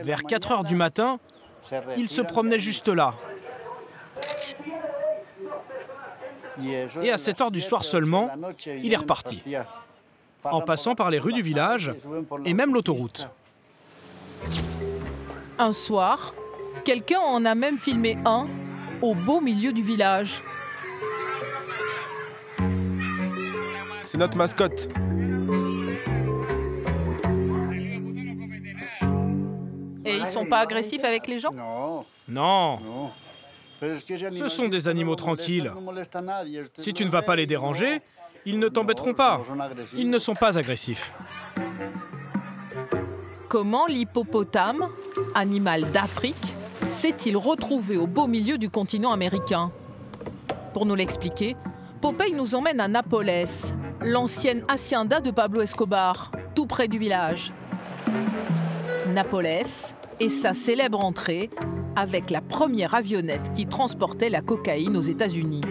Vers 4 heures du matin, il se promenait juste là. Et à 7 heures du soir seulement, il est reparti, en passant par les rues du village et même l'autoroute. Un soir, quelqu'un en a même filmé un au beau milieu du village. C'est notre mascotte. Et ils sont pas agressifs avec les gens? Non. Ce sont des animaux tranquilles. Si tu ne vas pas les déranger, ils ne t'embêteront pas. Ils ne sont pas agressifs. Comment l'hippopotame, animal d'Afrique, s'est-il retrouvé au beau milieu du continent américain? Pour nous l'expliquer, Popeye nous emmène à Napoles, l'ancienne hacienda de Pablo Escobar, tout près du village. Napoles est sa célèbre entrée avec la première avionnette qui transportait la cocaïne aux États-Unis.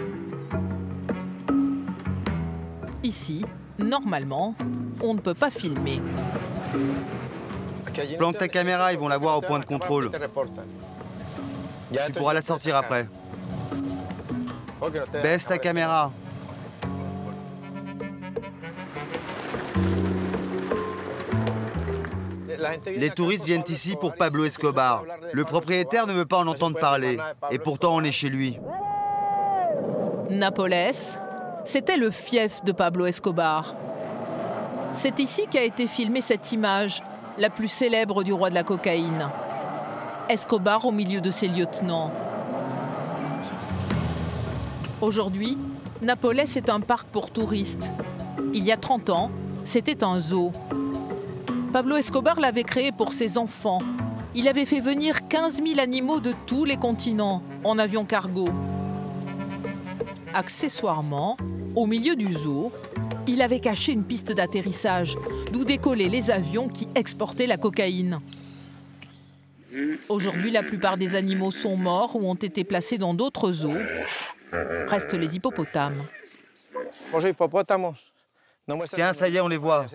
Ici, normalement, on ne peut pas filmer. Plante ta caméra, ils vont la voir au point de contrôle. Tu pourras la sortir après. Baisse ta caméra. Les touristes viennent ici pour Pablo Escobar. Le propriétaire ne veut pas en entendre parler. Et pourtant, on est chez lui. Napoles, c'était le fief de Pablo Escobar. C'est ici qu'a été filmée cette image, la plus célèbre du roi de la cocaïne. Escobar au milieu de ses lieutenants. Aujourd'hui, Napoles est un parc pour touristes. Il y a 30 ans, c'était un zoo. Pablo Escobar l'avait créé pour ses enfants. Il avait fait venir 15 000 animaux de tous les continents en avion cargo. Accessoirement, au milieu du zoo, il avait caché une piste d'atterrissage, d'où décollaient les avions qui exportaient la cocaïne. Aujourd'hui, la plupart des animaux sont morts ou ont été placés dans d'autres zoos. Restent les hippopotames. Tiens, ça y est, on les voit.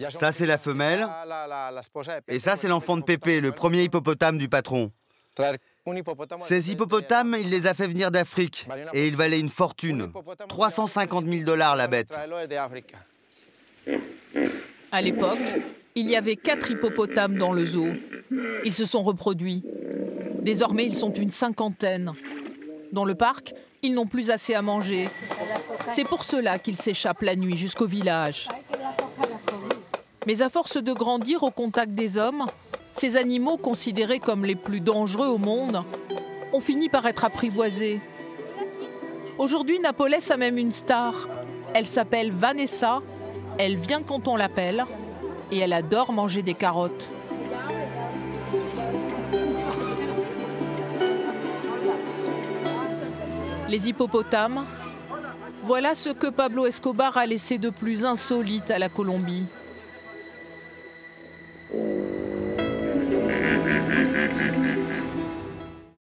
Ça, c'est la femelle. Et ça, c'est l'enfant de Pépé, le premier hippopotame du patron. Ces hippopotames, il les a fait venir d'Afrique. Et ils valaient une fortune. 350 000 $ la bête. À l'époque, il y avait 4 hippopotames dans le zoo. Ils se sont reproduits. Désormais, ils sont une cinquantaine. Dans le parc, ils n'ont plus assez à manger. C'est pour cela qu'ils s'échappent la nuit jusqu'au village. Mais à force de grandir au contact des hommes, ces animaux considérés comme les plus dangereux au monde ont fini par être apprivoisés. Aujourd'hui, Napoles a même une star. Elle s'appelle Vanessa, elle vient quand on l'appelle et elle adore manger des carottes. Les hippopotames, voilà ce que Pablo Escobar a laissé de plus insolite à la Colombie.